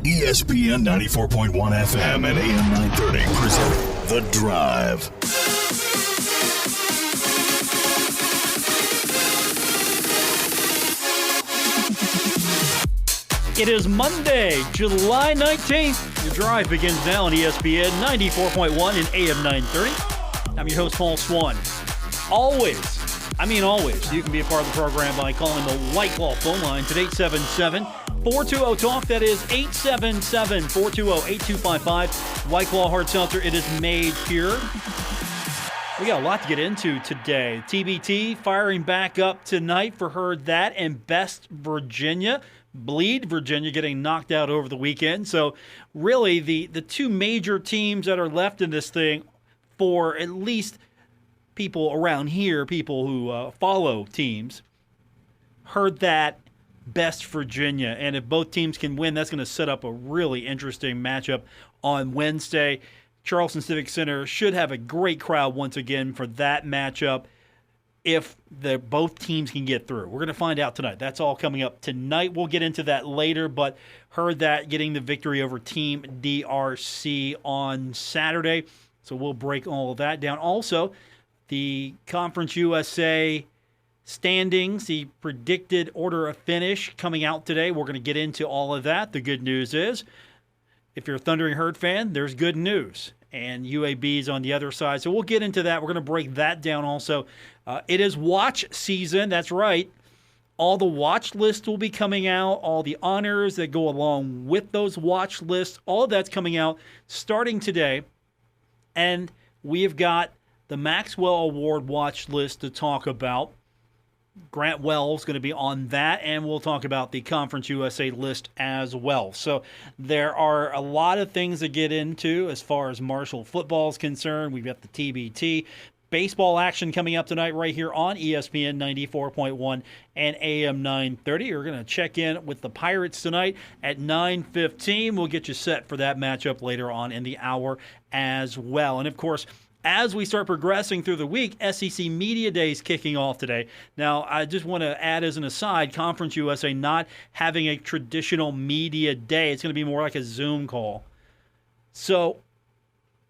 ESPN 94.1 FM and AM 930 present The Drive. It is Monday, July 19th. The Drive begins now on ESPN 94.1 and AM 930. I'm your host, Paul Swann. Always, you can be a part of the program by calling the White Claw phone line at 877-420-TALK. That is 877-420-8255. White Claw Hard Seltzer, it is made pure. We got a lot to get into today. TBT firing back up tonight for Heard That and Best Virginia. Bleed Virginia getting knocked out over the weekend. So really the two major teams that are left in this thing for at least people around here, people who follow teams, Heard That, Best Virginia. And if both teams can win, that's going to set up a really interesting matchup on Wednesday. Charleston Civic Center should have a great crowd once again for that matchup if both teams can get through. We're going to find out tonight. That's all coming up tonight. We'll get into that later, but Heard That getting the victory over Team DRC on Saturday. So we'll break all of that down. Also, the Conference USA standings, the predicted order of finish coming out today. We're going to get into all of that. The good news is, if you're a Thundering Herd fan, there's good news. And UAB's on the other side. So we'll get into that. We're going to break that down also. It is watch season. That's right. All the watch lists will be coming out. All the honors that go along with those watch lists. All of that's coming out starting today. And we have got the Maxwell Award watch list to talk about. Grant Wells going to be on that, and we'll talk about the Conference USA list as well. So there are a lot of things to get into as far as Marshall football is concerned. We've got the TBT. Baseball action coming up tonight right here on ESPN 94.1 and AM 930. We're going to check in with the Pirates tonight at 9:15. We'll get you set for that matchup later on in the hour as well. And, of course, as we start progressing through the week, SEC Media Day is kicking off today. Now, I just want to add as an aside, Conference USA not having a traditional media day. It's going to be more like a Zoom call. So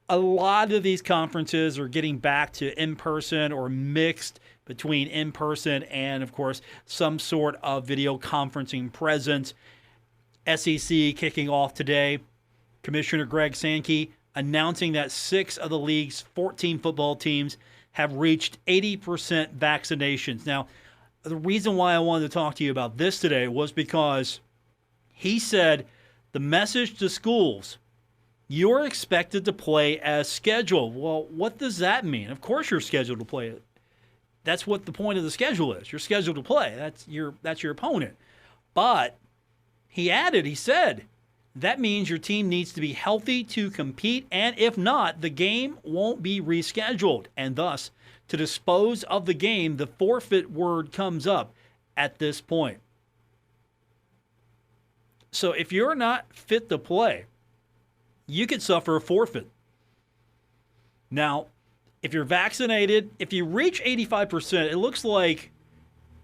a lot of these conferences are getting back to in-person or mixed between in-person and, of course, some sort of video conferencing presence. SEC kicking off today. Commissioner Greg Sankey announcing that 6 of the league's 14 football teams have reached 80% vaccinations. Now, the reason why I wanted to talk to you about this today was because he said the message to schools, you're expected to play as scheduled. Well, what does that mean? Of course you're scheduled to play it. That's what the point of the schedule is. You're scheduled to play. That's your opponent. But he said, that means your team needs to be healthy to compete, and if not, the game won't be rescheduled. And thus, to dispose of the game, the forfeit word comes up at this point. So if you're not fit to play, you could suffer a forfeit. Now, if you're vaccinated, if you reach 85%, it looks like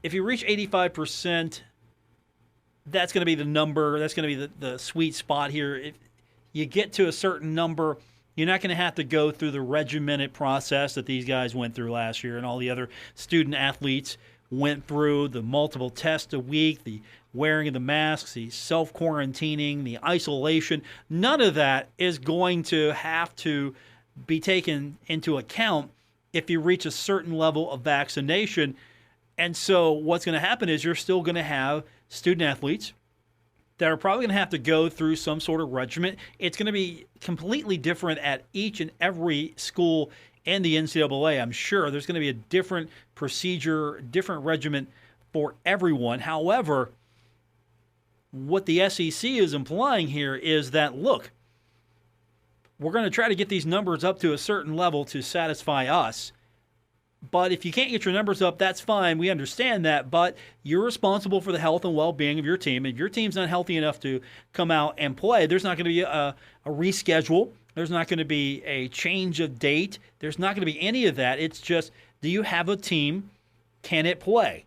if you reach 85%, that's going to be the number. That's going to be the sweet spot here. If you get to a certain number, you're not going to have to go through the regimented process that these guys went through last year and all the other student athletes went through, the multiple tests a week, the wearing of the masks, the self-quarantining, the isolation. None of that is going to have to be taken into account if you reach a certain level of vaccination. And so what's going to happen is you're still going to have student athletes that are probably going to have to go through some sort of regimen. It's going to be completely different at each and every school in the NCAA. I'm sure there's going to be a different procedure, different regimen for everyone. However, what the SEC is implying here is that, look, we're going to try to get these numbers up to a certain level to satisfy us. But if you can't get your numbers up, that's fine. We understand that. But you're responsible for the health and well-being of your team. If your team's not healthy enough to come out and play, there's not going to be a reschedule. There's not going to be a change of date. There's not going to be any of that. It's just, do you have a team? Can it play?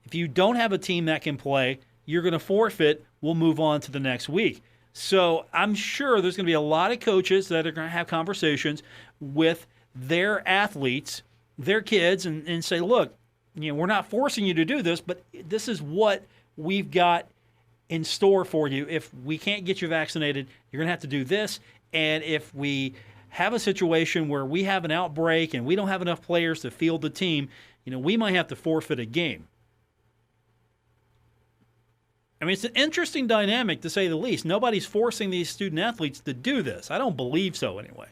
If you don't have a team that can play, you're going to forfeit. We'll move on to the next week. So I'm sure there's going to be a lot of coaches that are going to have conversations with their athletes, their kids, and say, look, we're not forcing you to do this, but this is what we've got in store for you. If we can't get you vaccinated, you're going to have to do this. And if we have a situation where we have an outbreak and we don't have enough players to field the team, we might have to forfeit a game. I mean, it's an interesting dynamic, to say the least. Nobody's forcing these student athletes to do this. I don't believe so anyway.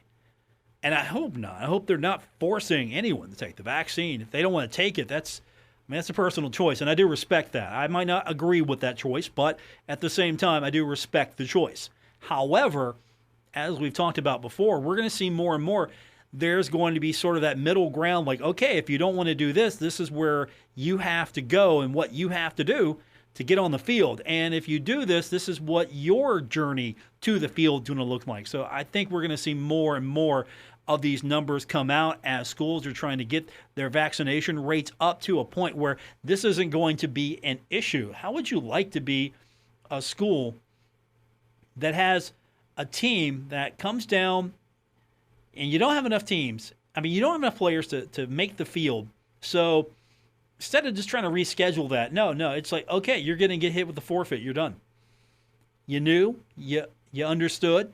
And I hope not. I hope they're not forcing anyone to take the vaccine. If they don't want to take it, that's a personal choice, and I do respect that. I might not agree with that choice, but at the same time, I do respect the choice. However, as we've talked about before, we're going to see more and more there's going to be sort of that middle ground, like, okay, if you don't want to do this, this is where you have to go and what you have to do to get on the field. And if you do this, this is what your journey to the field is going to look like. So I think we're going to see more and more of these numbers come out as schools are trying to get their vaccination rates up to a point where this isn't going to be an issue. How would you like to be a school that has a team that comes down and you don't have enough teams? I mean, you don't have enough players to make the field. So instead of just trying to reschedule that, no, it's like, okay, you're going to get hit with the forfeit. You're done. You knew, you understood,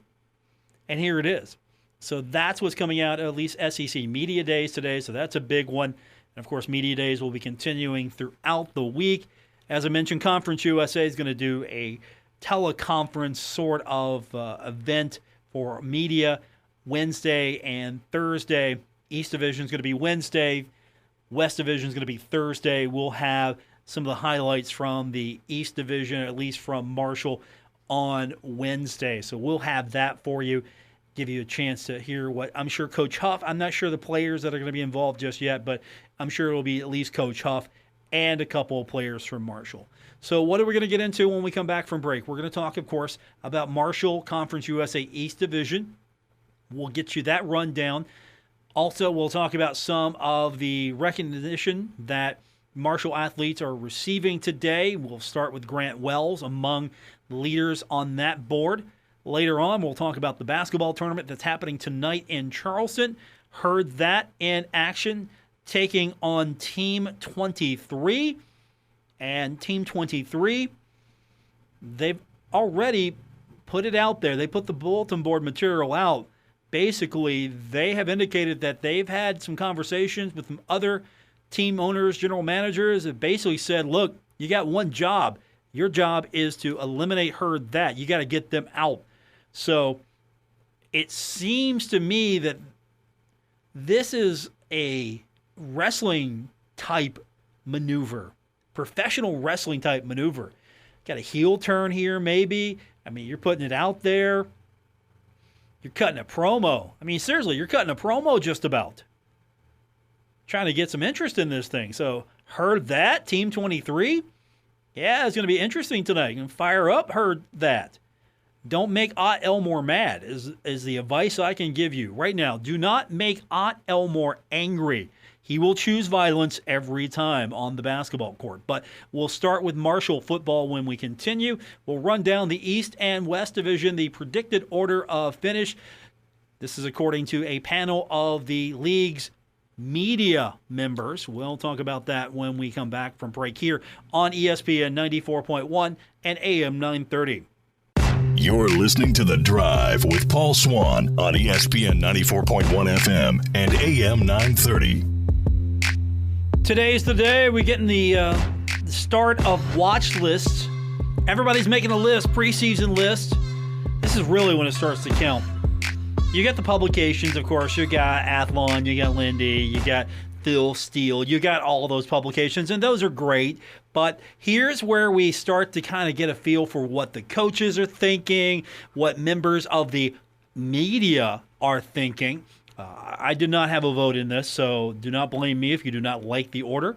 and here it is. So that's what's coming out, at least SEC Media Days today. So that's a big one. And, of course, Media Days will be continuing throughout the week. As I mentioned, Conference USA is going to do a teleconference sort of event for media Wednesday and Thursday. East Division is going to be Wednesday. West Division is going to be Thursday. We'll have some of the highlights from the East Division, at least from Marshall, on Wednesday. So we'll have that for you. Give you a chance to hear what I'm sure Coach Huff, I'm not sure the players that are going to be involved just yet, but I'm sure it will be at least Coach Huff and a couple of players from Marshall. So what are we going to get into when we come back from break? We're going to talk, of course, about Marshall Conference USA East Division. We'll get you that rundown. Also, we'll talk about some of the recognition that Marshall athletes are receiving today. We'll start with Grant Wells among the leaders on that board. Later on, we'll talk about the basketball tournament that's happening tonight in Charleston. Heard that in action, taking on Team 23. And Team 23, they've already put it out there. They put the bulletin board material out. Basically, they have indicated that they've had some conversations with some other team owners, general managers, that basically said, look, you got one job. Your job is to eliminate Herd that. You got to get them out. So it seems to me that this is a wrestling type maneuver, professional wrestling type maneuver. Got a heel turn here, maybe. I mean, you're putting it out there. You're cutting a promo. I mean, seriously, you're cutting a promo just about. Trying to get some interest in this thing. So, Heard that, Team 23? Yeah, it's going to be interesting tonight. You can fire up Heard that. Don't make Ott Elmore mad is the advice I can give you right now. Do not make Ott Elmore angry. He will choose violence every time on the basketball court. But we'll start with Marshall football when we continue. We'll run down the East and West Division, the predicted order of finish. This is according to a panel of the league's media members. We'll talk about that when we come back from break here on ESPN 94.1 and AM 930. You're listening to The Drive with Paul Swann on ESPN 94.1 FM and AM 930. Today's the day we get in the start of watch lists. Everybody's making a list, preseason list. This is really when it starts to count. You got the publications, of course. You got Athlon, you got Lindy, you got Phil Steele. You got all those publications, and those are great. But here's where we start to kind of get a feel for what the coaches are thinking, what members of the media are thinking. I did not have a vote in this, so do not blame me if you do not like the order.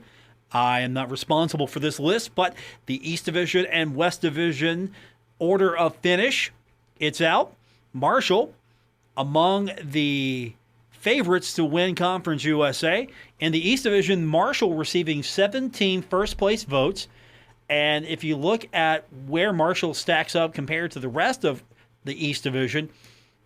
I am not responsible for this list, but the East Division and West Division order of finish, it's out. Marshall, among the favorites to win Conference USA. In the East Division, Marshall receiving 17 first-place votes. And if you look at where Marshall stacks up compared to the rest of the East Division,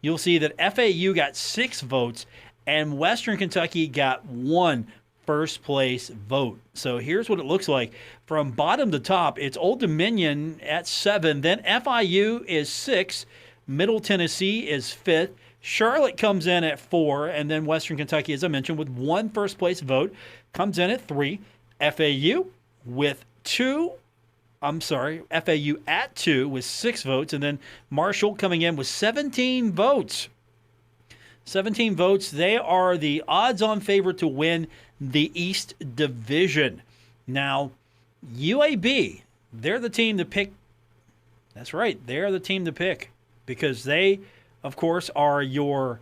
you'll see that FAU got 6 votes and Western Kentucky got 1 first place vote. So here's what it looks like. From bottom to top, it's Old Dominion at 7, then FIU is 6, Middle Tennessee is 5th, Charlotte comes in at 4, and then Western Kentucky, as I mentioned, with 1 first place vote, comes in at 3. FAU with 2. FAU at 2 with 6 votes, and then Marshall coming in with 17 votes. 17 votes. They are the odds-on favorite to win the East Division. Now, UAB, they're the team to pick. That's right, they're the team to pick because they, of course, are your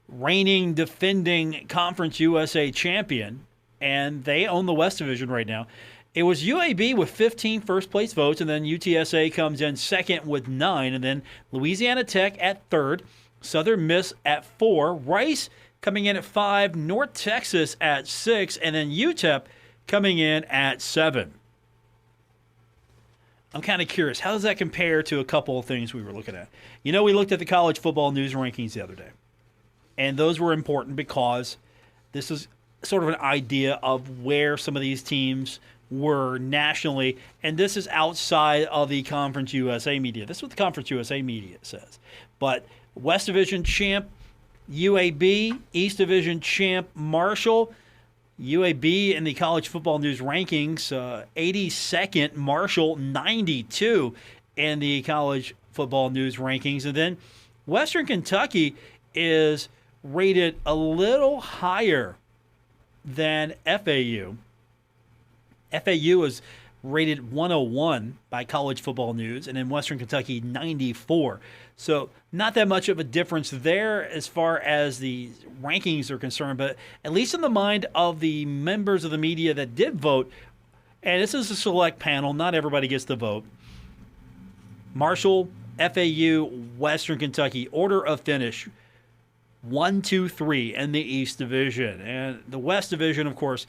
reigning, defending Conference USA champion, and they own the West Division right now. It was UAB with 15 first-place votes, and then UTSA comes in second with 9, and then Louisiana Tech at third, Southern Miss at 4, Rice coming in at 5, North Texas at 6, and then UTEP coming in at 7. I'm kind of curious, how does that compare to a couple of things we were looking at? We looked at the college football news rankings the other day, and those were important because this is sort of an idea of where some of these teams were nationally, and this is outside of the Conference USA media. This is what the Conference USA media says. But West Division champ UAB, East Division champ Marshall, UAB in the college football news rankings, 82nd, Marshall 92 in the college football news rankings. And then Western Kentucky is rated a little higher than FAU. FAU is rated 101 by College Football News, and in Western Kentucky, 94. So not that much of a difference there as far as the rankings are concerned, but at least in the mind of the members of the media that did vote, and this is a select panel, not everybody gets to vote. Marshall, FAU, Western Kentucky, order of finish, 1, 2, 3 in the East Division. And the West Division, of course,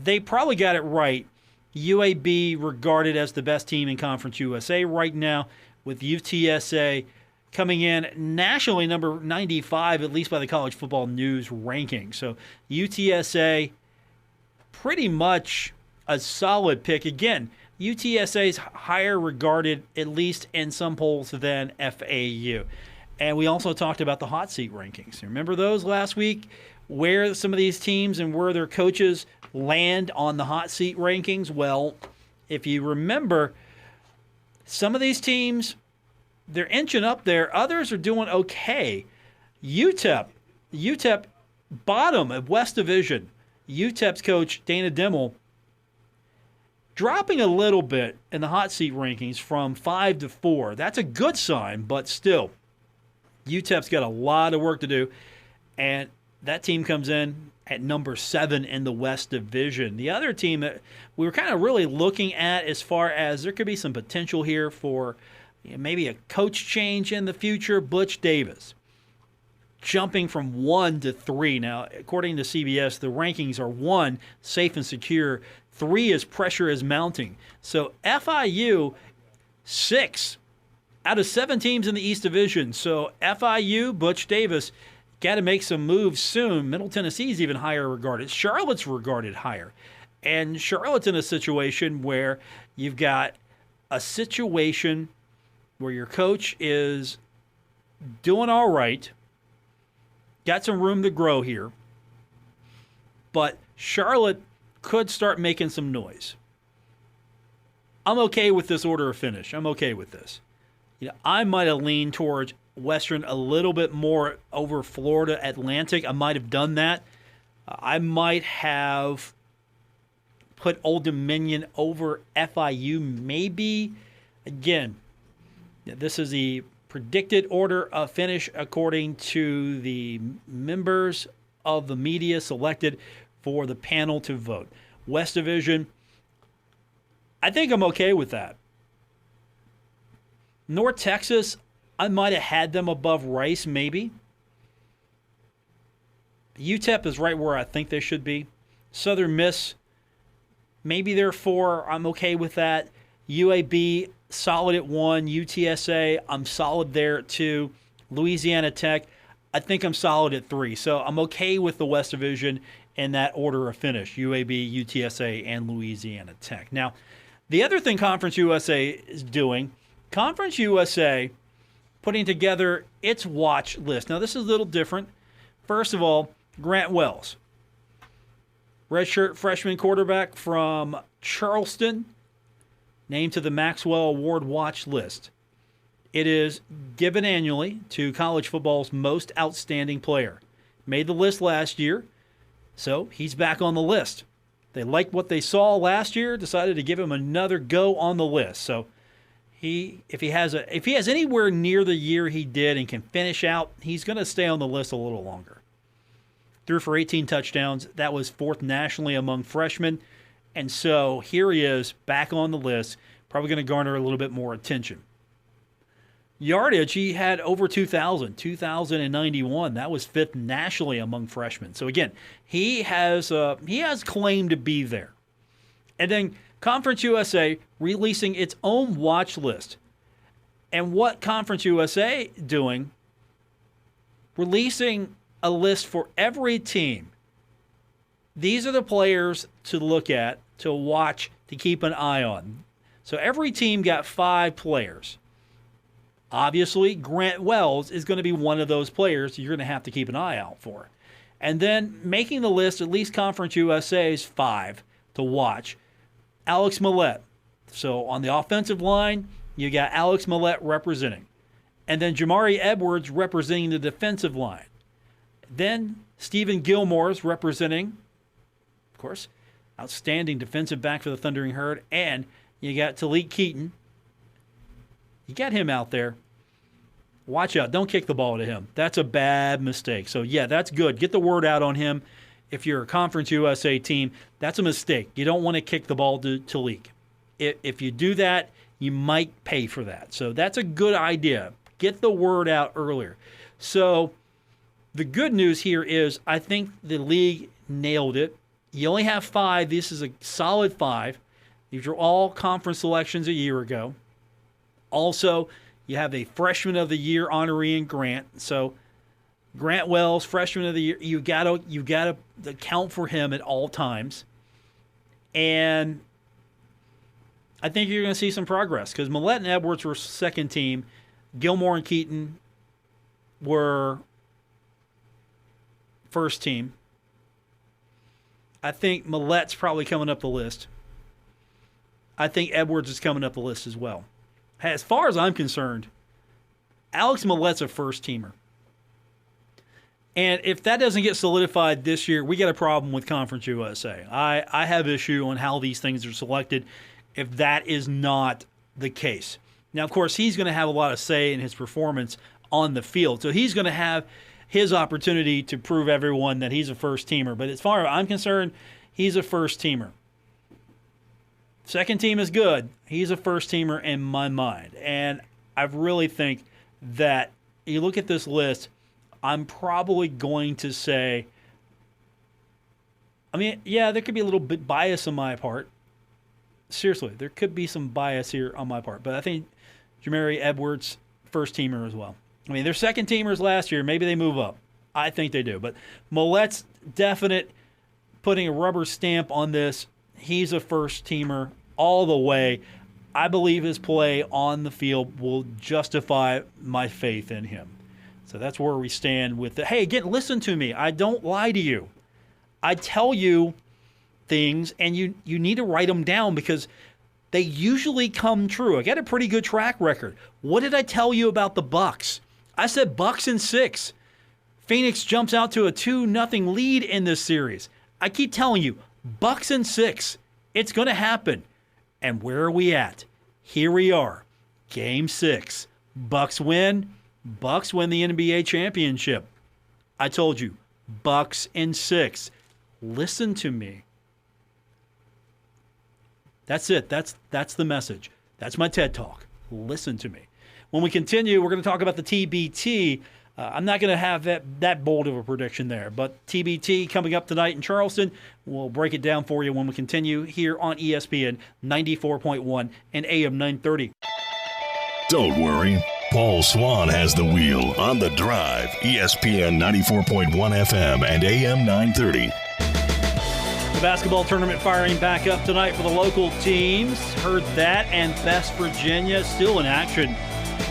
they probably got it right. UAB regarded as the best team in Conference USA right now, with UTSA coming in nationally number 95, at least by the College Football News ranking. So UTSA, pretty much a solid pick. Again, UTSA is higher regarded, at least in some polls, than FAU. And we also talked about the hot seat rankings. Remember those last week, where some of these teams and where their coaches land on the hot seat rankings? Well, if you remember, some of these teams, they're inching up there. Others are doing okay. UTEP, bottom of West Division. UTEP's coach, Dana Dimmel, dropping a little bit in the hot seat rankings from 5 to 4. That's a good sign, but still, UTEP's got a lot of work to do. And that team comes in at number 7 in the West Division. The other team that we were kind of really looking at as far as there could be some potential here for maybe a coach change in the future, Butch Davis, jumping from 1 to 3. Now, according to CBS, the rankings are 1, safe and secure. 3 is pressure is mounting. So FIU, 6 out of 7 teams in the East Division. So FIU, Butch Davis, got to make some moves soon. Middle Tennessee is even higher regarded. Charlotte's regarded higher. And Charlotte's in a situation where you've got a situation where your coach is doing all right, got some room to grow here, but Charlotte could start making some noise. I'm okay with this order of finish. I'm okay with this. I might have leaned towards Western a little bit more over Florida Atlantic. I might have done that. I might have put Old Dominion over FIU maybe. Again, this is the predicted order of finish according to the members of the media selected for the panel to vote. West Division, I think I'm okay with that. North Texas, I might have had them above Rice, maybe. UTEP is right where I think they should be. Southern Miss, maybe they're 4. I'm okay with that. UAB, solid at 1. UTSA, I'm solid there at 2. Louisiana Tech, I think I'm solid at 3. So I'm okay with the West Division in that order of finish, UAB, UTSA, and Louisiana Tech. Now, the other thing Conference USA is doing, Conference USA putting together its watch list. Now, this is a little different. First of all, Grant Wells, redshirt freshman quarterback from Charleston, named to the Maxwell Award watch list. It is given annually to college football's most outstanding player. Made the list last year, so he's back on the list. They liked what they saw last year, decided to give him another go on the list. So if he has anywhere near the year he did and can finish out, he's going to stay on the list a little longer. Threw for 18 touchdowns. That was 4th nationally among freshmen. And so here he is back on the list, probably going to garner a little bit more attention. Yardage, he had over 2,091. That was 5th nationally among freshmen. So again, he has claim to be there. And then Conference USA releasing its own watch list. And what Conference USA doing? Releasing a list for every team. These are the players to look at, to watch, to keep an eye on. So every team got 5 players. Obviously, Grant Wells is going to be one of those players you're going to have to keep an eye out for. And then making the list, at least Conference USA's 5 to watch, Alex Millett. So on the offensive line, you got Alex Millett representing. And then Jamari Edwards representing the defensive line. Then Stephen Gilmore's representing, of course, outstanding defensive back for the Thundering Herd. And you got Talik Keaton. You got him out there. Watch out. Don't kick the ball to him. That's a bad mistake. So, yeah, that's good. Get the word out on him. If you're a Conference USA team, that's a mistake. You don't want to kick the ball to Talik. If you do that, you might pay for that. So that's a good idea. Get the word out earlier. So the good news here is I think the league nailed it. You only have 5. This is a solid 5. These are all conference selections a year ago. Also, you have a Freshman of the Year honoree in Grant. So Grant Wells, Freshman of the Year, you gotta account for him at all times. And I think you're going to see some progress because Millett and Edwards were second team. Gilmore and Keaton were first team. I think Millett's probably coming up the list. I think Edwards is coming up the list as well. As far as I'm concerned, Alex Millett's a first-teamer. And if that doesn't get solidified this year, we got a problem with Conference USA. I have issue on how these things are selected if that is not the case. Now, of course, he's going to have a lot of say in his performance on the field. So he's going to have his opportunity to prove everyone that he's a first-teamer. But as far as I'm concerned, he's a first-teamer. Second team is good. He's a first-teamer in my mind. And I really think that you look at this list, I'm probably going to say, there could be a little bit bias on my part. Seriously, there could be some bias here on my part. But I think Jamari Edwards, first-teamer as well. They're second-teamers last year. Maybe they move up. I think they do. But Millett's definite putting a rubber stamp on this. He's a first-teamer all the way. I believe his play on the field will justify my faith in him. So that's where we stand with it. Hey, again, listen to me. I don't lie to you. I tell you things, and you need to write them down because they usually come true. I got a pretty good track record. What did I tell you about the Bucks? I said Bucks in 6. Phoenix jumps out to a 2-0 lead in this series. I keep telling you, Bucks in 6. It's going to happen. And where are we at? Here we are. Game 6. Bucks win. Bucks win the NBA championship. I told you, Bucks in 6. Listen to me. That's it. That's the message. That's my TED Talk. Listen to me. When we continue, we're going to talk about the TBT. I'm not going to have that bold of a prediction there, but TBT coming up tonight in Charleston. We'll break it down for you when we continue here on ESPN 94.1 and AM 930. Don't worry. Paul Swann has the wheel on The Drive, ESPN 94.1 FM and AM 930. The basketball tournament firing back up tonight for the local teams. Heard that, and Best Virginia still in action.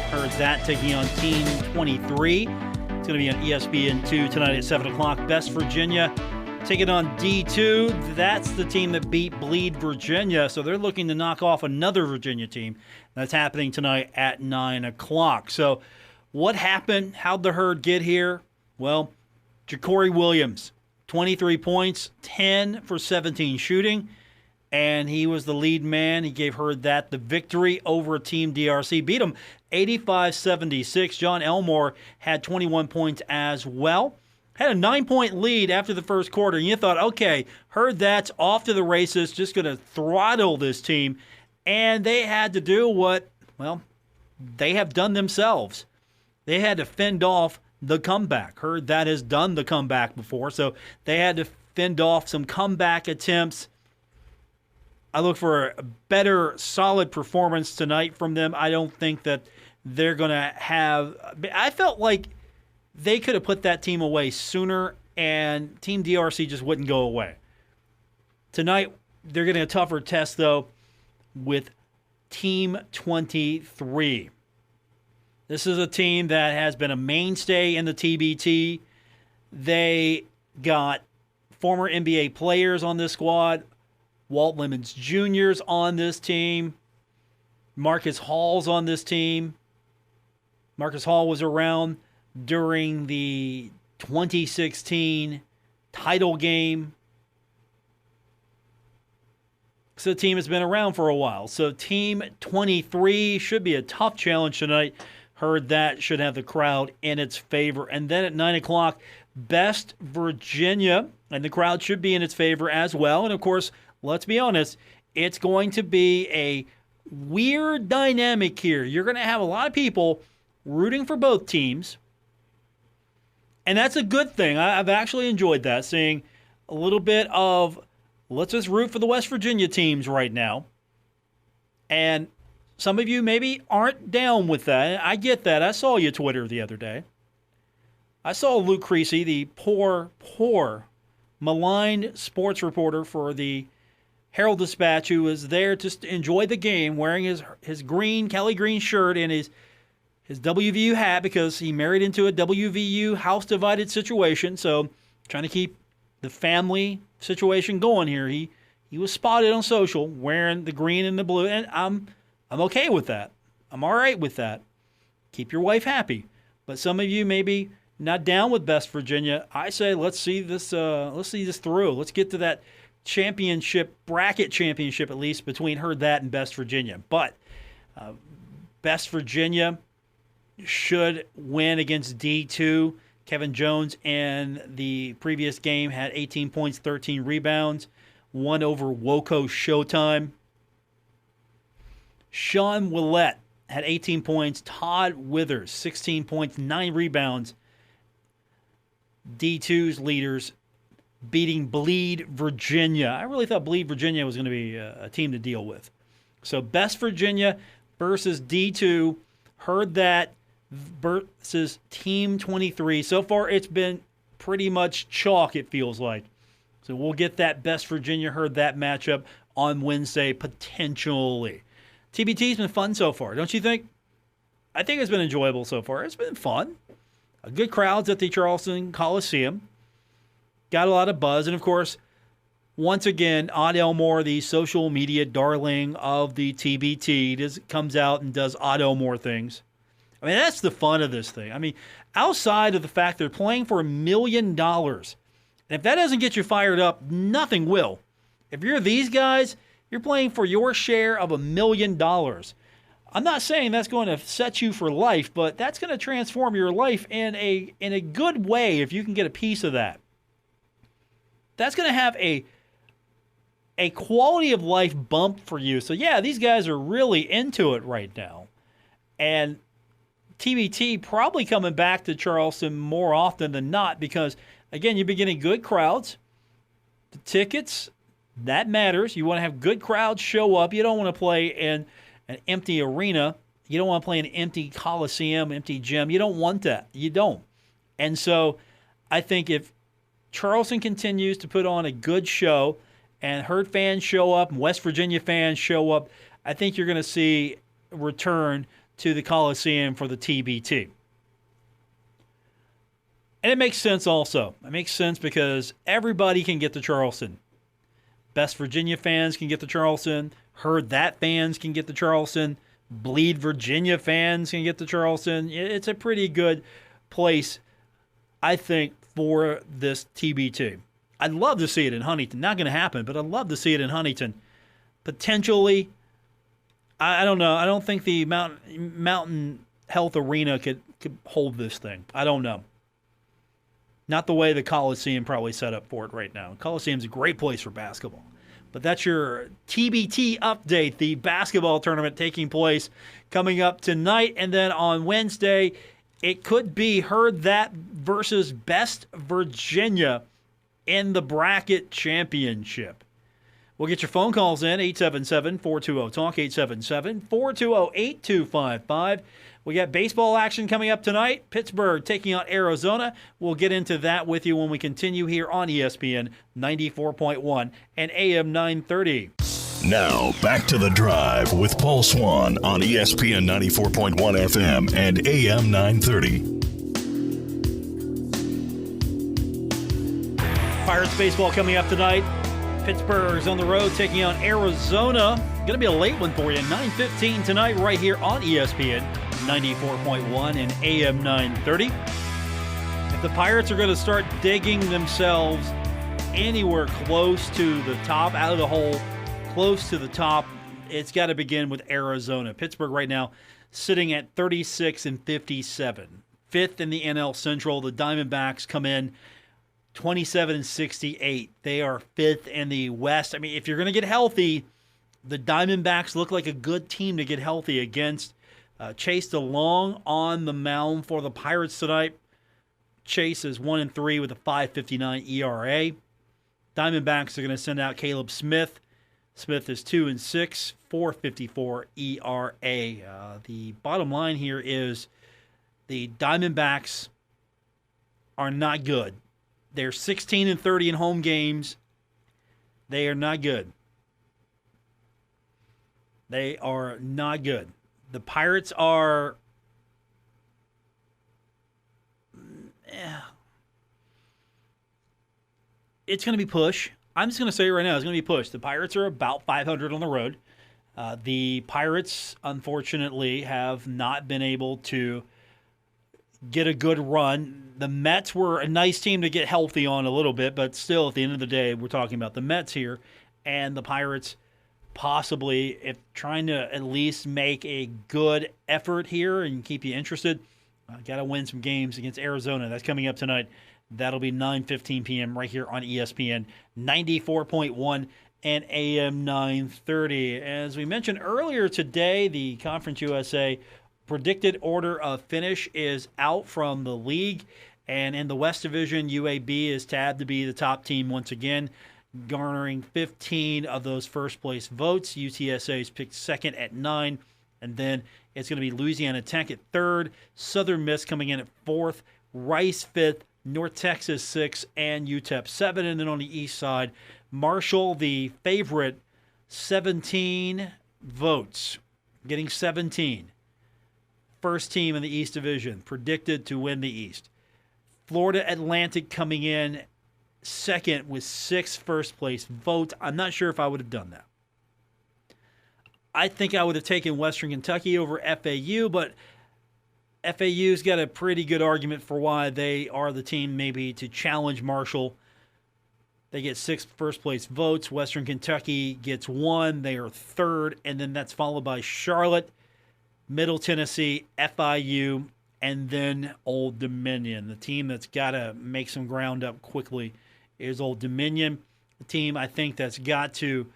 Heard that taking on Team 23. It's going to be on ESPN2 tonight at 7 o'clock. Best Virginia taking on D2. That's the team that beat Bleed Virginia, so they're looking to knock off another Virginia team. That's happening tonight at 9 o'clock. So what happened? How'd the Herd get here? Well, Ja'Cory Williams, 23 points, 10 for 17 shooting, and he was the lead man. He gave Herd that the victory over Team DRC. Beat him 85-76. John Elmore had 21 points as well. Had a 9-point lead after the first quarter, and you thought, okay, Herd that's off to the races, just going to throttle this team. And they had to do what, well, they have done themselves. They had to fend off the comeback. Herd that has done the comeback before, so they had to fend off some comeback attempts. I look for a better, solid performance tonight from them. I don't think that they're going to have – I felt like they could have put that team away sooner, and Team DRC just wouldn't go away. Tonight, they're getting a tougher test, though, with Team 23. This is a team that has been a mainstay in the TBT. They got former NBA players on this squad. Walt Lemons Jr.'s on this team. Marcus Hall's on this team. Marcus Hall was around during the 2016 title game. So the team has been around for a while. So Team 23 should be a tough challenge tonight. Heard that should have the crowd in its favor. And then at 9 o'clock, Best Virginia, and the crowd should be in its favor as well. And, of course, let's be honest, it's going to be a weird dynamic here. You're going to have a lot of people rooting for both teams. And that's a good thing. I've actually enjoyed that, seeing a little bit of let's just root for the West Virginia teams right now. And some of you maybe aren't down with that. I get that. I saw you Twitter the other day. I saw Luke Creasy, the poor, maligned sports reporter for the Herald-Dispatch, who was there just to enjoy the game, wearing his green, Kelly green shirt and his WVU hat because he married into a WVU house-divided situation. So trying to keep the family situation going here. He was spotted on social wearing the green and the blue, and I'm okay with that. I'm all right with that. Keep your wife happy. But some of you maybe not down with Best Virginia. I say let's see this through. Let's get to that bracket championship at least between Herd That and Best Virginia. But Best Virginia should win against D2. Kevin Jones in the previous game had 18 points, 13 rebounds, won over Woko Showtime. Sean Willett had 18 points. Todd Withers, 16 points, 9 rebounds. D2's leaders beating Bleed Virginia. I really thought Bleed Virginia was going to be a team to deal with. So Best Virginia versus D2. Heard That versus Team 23. So far, it's been pretty much chalk, it feels like. So we'll get that Best Virginia Heard That matchup on Wednesday, potentially. TBT's been fun so far, don't you think? I think it's been enjoyable so far. It's been fun. Good crowds at the Charleston Coliseum. Got a lot of buzz. And, of course, once again, Odd Elmore, the social media darling of the TBT, comes out and does Odd Elmore things. I mean, that's the fun of this thing. I mean, outside of the fact they're playing for $1 million, and if that doesn't get you fired up, nothing will. If you're these guys, you're playing for your share of $1 million. I'm not saying that's going to set you for life, but that's going to transform your life in a good way if you can get a piece of that. That's going to have a quality of life bump for you. So, yeah, these guys are really into it right now. And TBT probably coming back to Charleston more often than not because, again, you've been getting good crowds. The tickets, that matters. You want to have good crowds show up. You don't want to play in an empty arena. You don't want to play an empty Coliseum, empty gym. You don't want that. You don't. And so I think if Charleston continues to put on a good show and Herd fans show up and West Virginia fans show up, I think you're going to see a return to the Coliseum for the TBT. And it makes sense also. It makes sense because everybody can get to Charleston. Best Virginia fans can get to Charleston. Heard That fans can get to Charleston. Bleed Virginia fans can get to Charleston. It's a pretty good place, I think, for this TBT. I'd love to see it in Huntington. Not going to happen, but I'd love to see it in Huntington. Potentially, I don't know. I don't think the Mountain Health Arena could hold this thing. I don't know. Not the way the Coliseum probably set up for it right now. Coliseum's a great place for basketball. But that's your TBT update, the basketball tournament taking place coming up tonight. And then on Wednesday, it could be Heard That versus Best Virginia in the bracket championship. We'll get your phone calls in, 877-420-TALK, 877-420-8255. We got baseball action coming up tonight. Pittsburgh taking on Arizona. We'll get into that with you when we continue here on ESPN 94.1 and AM 930. Now, back to The Drive with Paul Swann on ESPN 94.1 FM and AM 930. Pirates baseball coming up tonight. Pittsburgh's on the road taking on Arizona. Going to be a late one for you. 9:15 tonight right here on ESPN 94.1 and AM 930. If the Pirates are going to start digging themselves anywhere close to the top, out of the hole, close to the top, it's got to begin with Arizona. Pittsburgh right now sitting at 36-57. Fifth in the NL Central. The Diamondbacks come in 27-68. They are fifth in the West. I mean, if you're going to get healthy, the Diamondbacks look like a good team to get healthy against. Chase DeLong on the mound for the Pirates tonight. Chase is 1-3 with a 5.59 ERA. Diamondbacks are going to send out Caleb Smith. Smith is 2-6, 4.54 ERA. The bottom line here is the Diamondbacks are not good. They're 16-30 in home games. They are not good. They are not good. The Pirates are... It's going to be push. I'm just going to say it right now. It's going to be push. The Pirates are about 500 on the road. The Pirates, unfortunately, have not been able to get a good run. The Mets were a nice team to get healthy on a little bit, but still, at the end of the day, we're talking about the Mets here. And the Pirates possibly, if trying to at least make a good effort here and keep you interested, got to win some games against Arizona. That's coming up tonight. That'll be 9:15 p.m. right here on ESPN 94.1 and AM 930. As we mentioned earlier today, the Conference USA predicted order of finish is out from the league. And in the West Division, UAB is tabbed to be the top team once again, garnering 15 of those first-place votes. UTSA is picked second at 9. And then it's going to be Louisiana Tech at third, Southern Miss coming in at fourth, Rice fifth, North Texas 6, and UTEP 7. And then on the east side, Marshall, the favorite, 17 votes, getting 17. First team in the East Division, predicted to win the East. Florida Atlantic coming in second with 6 first-place votes. I'm not sure if I would have done that. I think I would have taken Western Kentucky over FAU, but FAU's got a pretty good argument for why they are the team maybe to challenge Marshall. They get 6 first-place votes. Western Kentucky gets 1. They are third, and then that's followed by Charlotte, Middle Tennessee, FIU, and then Old Dominion. The team that's got to make some ground up quickly is Old Dominion. The team I think that's got to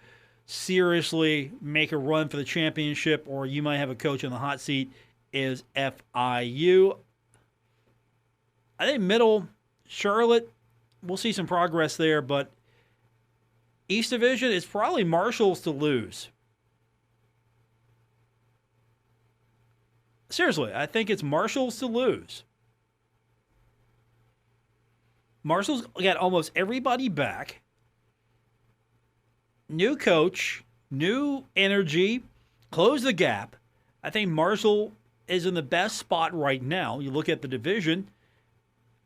seriously make a run for the championship, or you might have a coach on the hot seat, is FIU. I think Middle, Charlotte, we'll see some progress there, but East Division is probably Marshall's to lose. Seriously, I think it's Marshall's to lose. Marshall's got almost everybody back. New coach, new energy, close the gap. I think Marshall is in the best spot right now. You look at the division,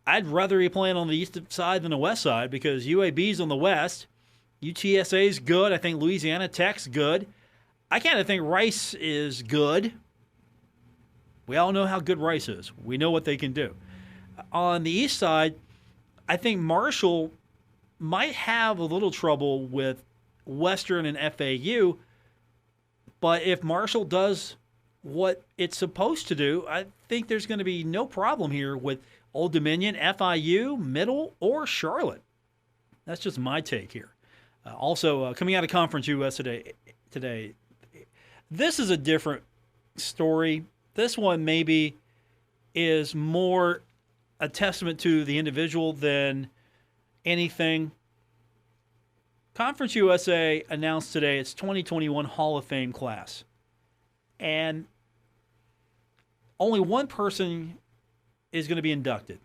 I'd rather be playing on the east side than the west side because UAB's on the west. UTSA's good. I think Louisiana Tech's good. I kind of think Rice is good. We all know how good Rice is. We know what they can do. On the east side, I think Marshall might have a little trouble with Western and FAU, but if Marshall does what it's supposed to do, I think there's going to be no problem here with Old Dominion, FIU, Middle, or Charlotte. That's just my take here. Also, coming out of Conference US today, this is a different story. This one maybe is more a testament to the individual than anything. Conference USA announced today its 2021 Hall of Fame class. And only one person is going to be inducted.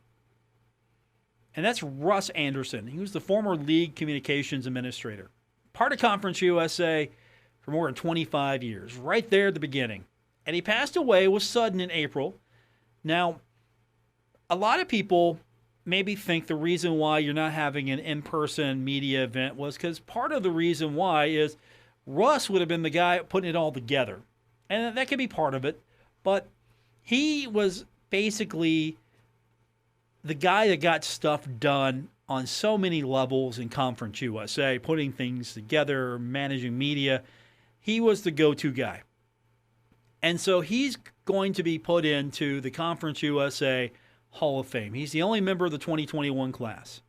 And that's Russ Anderson. He was the former league communications administrator. Part of Conference USA for more than 25 years, right there at the beginning. And he passed away, was sudden in April. Now, a lot of people maybe think the reason why you're not having an in-person media event was because part of the reason why is Russ would have been the guy putting it all together. And that could be part of it. But he was basically the guy that got stuff done on so many levels in Conference USA, putting things together, managing media. He was the go-to guy. And so he's going to be put into the Conference USA Hall of Fame. He's the only member of the 2021 class.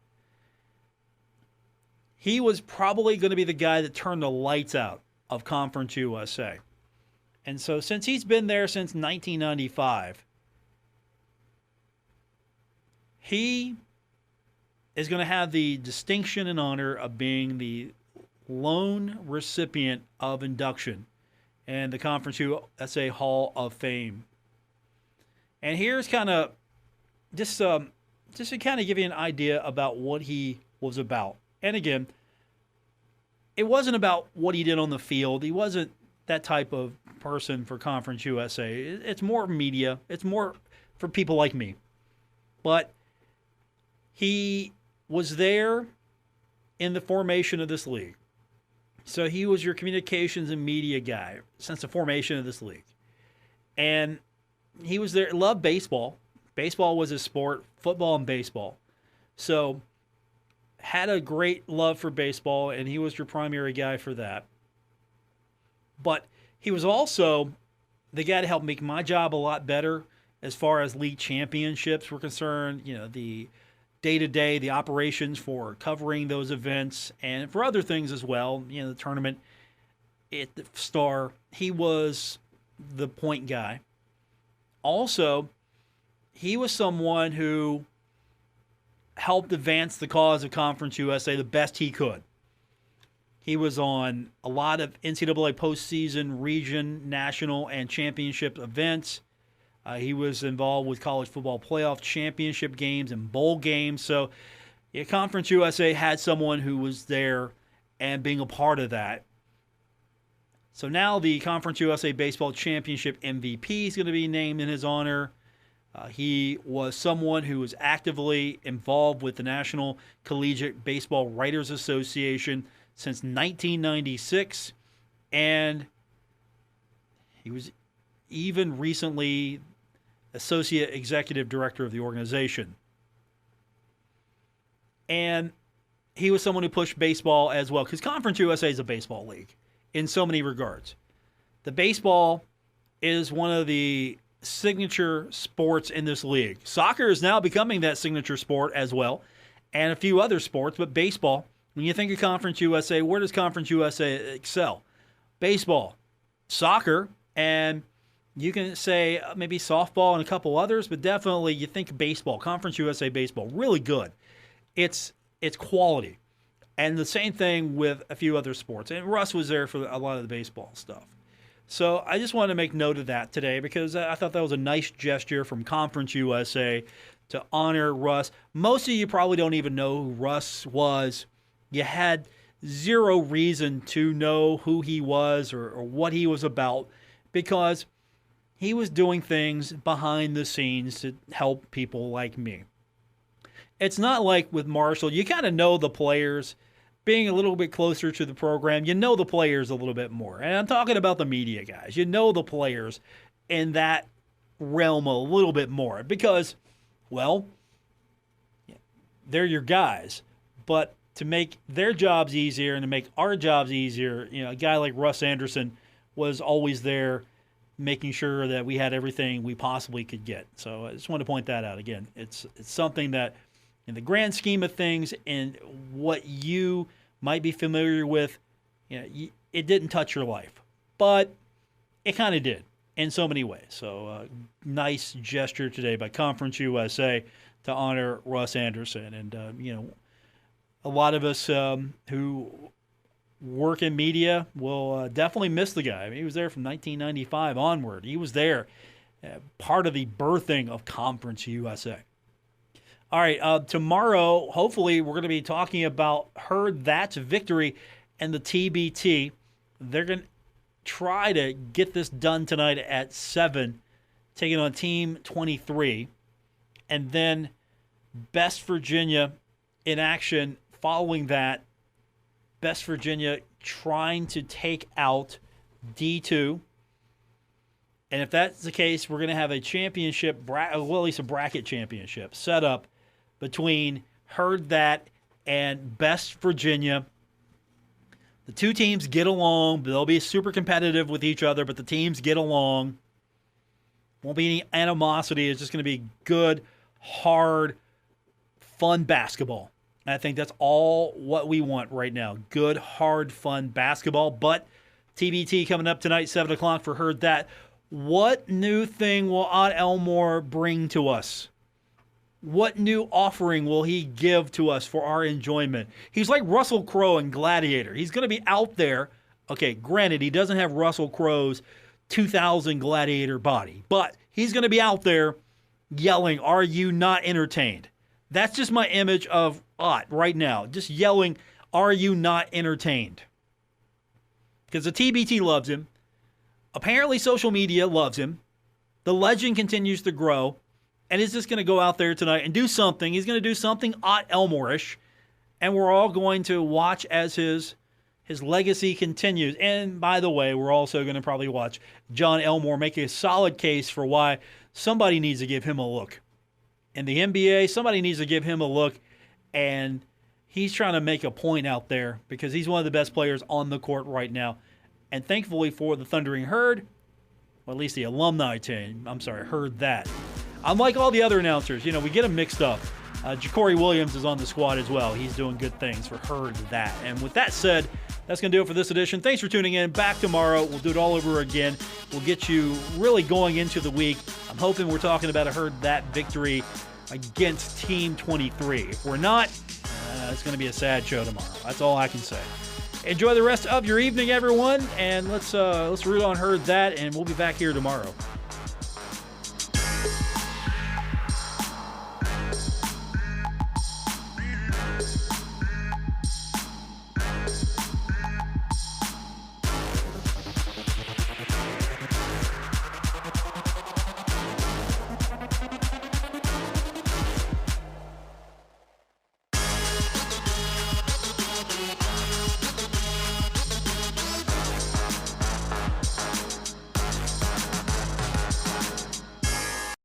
He was probably going to be the guy that turned the lights out of Conference USA. And so since he's been there since 1995, he is going to have the distinction and honor of being the lone recipient of induction in the Conference USA Hall of Fame. And here's kind of just to kind of give you an idea about what he was about. And again, it wasn't about what he did on the field. He wasn't that type of person for Conference USA. It's more media. It's more for people like me. But he was there in the formation of this league. So he was your communications and media guy since the formation of this league. And he was there, loved baseball. Baseball was his sport, football and baseball. So had a great love for baseball, and he was your primary guy for that. But he was also the guy to help make my job a lot better as far as league championships were concerned, the day-to-day, the operations for covering those events, and for other things as well, the tournament at the Star. He was the point guy. Also, he was someone who helped advance the cause of Conference USA the best he could. He was on a lot of NCAA postseason, region, national, and championship events. He was involved with college football playoff championship games and bowl games. So Conference USA had someone who was there and being a part of that. So now the Conference USA Baseball Championship MVP is going to be named in his honor. He was someone who was actively involved with the National Collegiate Baseball Writers Association since 1996, and he was even recently Associate Executive Director of the organization. And he was someone who pushed baseball as well, because Conference USA is a baseball league in so many regards. The baseball is one of the signature sports in this league. Soccer is now becoming that signature sport as well, and a few other sports, but baseball, when you think of Conference USA, where does Conference USA excel? Baseball, soccer, and you can say maybe softball and a couple others, but definitely you think baseball, Conference USA baseball, really good. It's quality. And the same thing with a few other sports. And Russ was there for a lot of the baseball stuff. So I just wanted to make note of that today because I thought that was a nice gesture from Conference USA to honor Russ. Most of you probably don't even know who Russ was. You had zero reason to know who he was or what he was about because he was doing things behind the scenes to help people like me. It's not like with Marshall. You kind of know the players. Being a little bit closer to the program, you know the players a little bit more. And I'm talking about the media guys. You know the players in that realm a little bit more because, well, they're your guys. But to make their jobs easier and to make our jobs easier, a guy like Russ Anderson was always there making sure that we had everything we possibly could get. So I just want to point that out again. It's something that in the grand scheme of things and what you might be familiar with, it didn't touch your life. But it kind of did in so many ways. So nice gesture today by Conference USA to honor Russ Anderson. And, a lot of us who work in media will definitely miss the guy. I mean, he was there from 1995 onward. He was there, part of the birthing of Conference USA. All right, tomorrow, hopefully, we're going to be talking about Heard That's victory and the TBT. They're going to try to get this done tonight at 7, taking on Team 23. And then Best Virginia in action following that. Best Virginia trying to take out D2. And if that's the case, we're going to have a championship, well, at least a bracket championship set up between Heard That and Best Virginia. The two teams get along. They'll be super competitive with each other, but the teams get along. Won't be any animosity. It's just going to be good, hard, fun basketball. And I think that's all what we want right now. Good, hard, fun basketball. But TBT coming up tonight, 7 o'clock for Heard That. What new thing will Ott Elmore bring to us? What new offering will he give to us for our enjoyment? He's like Russell Crowe in Gladiator. He's going to be out there. Okay, granted, he doesn't have Russell Crowe's 2000 Gladiator body, but he's going to be out there yelling, "Are you not entertained?" That's just my image of Ott right now, just yelling, "Are you not entertained?" Because the TBT loves him. Apparently, social media loves him. The legend continues to grow. And he's just going to go out there tonight and do something. He's going to do something Ott Elmore-ish. And we're all going to watch as his legacy continues. And by the way, we're also going to probably watch John Elmore make a solid case for why somebody needs to give him a look. In the NBA, somebody needs to give him a look. And he's trying to make a point out there because he's one of the best players on the court right now. And thankfully for the Thundering Herd, or at least the alumni team, Heard That. Unlike all the other announcers, we get them mixed up. Ja'Cory Williams is on the squad as well. He's doing good things for Heard That. And with that said, that's going to do it for this edition. Thanks for tuning in. Back tomorrow. We'll do it all over again. We'll get you really going into the week. I'm hoping we're talking about a Heard That victory against Team 23. If we're not, it's going to be a sad show tomorrow. That's all I can say. Enjoy the rest of your evening, everyone. And let's root on Heard That, and we'll be back here tomorrow.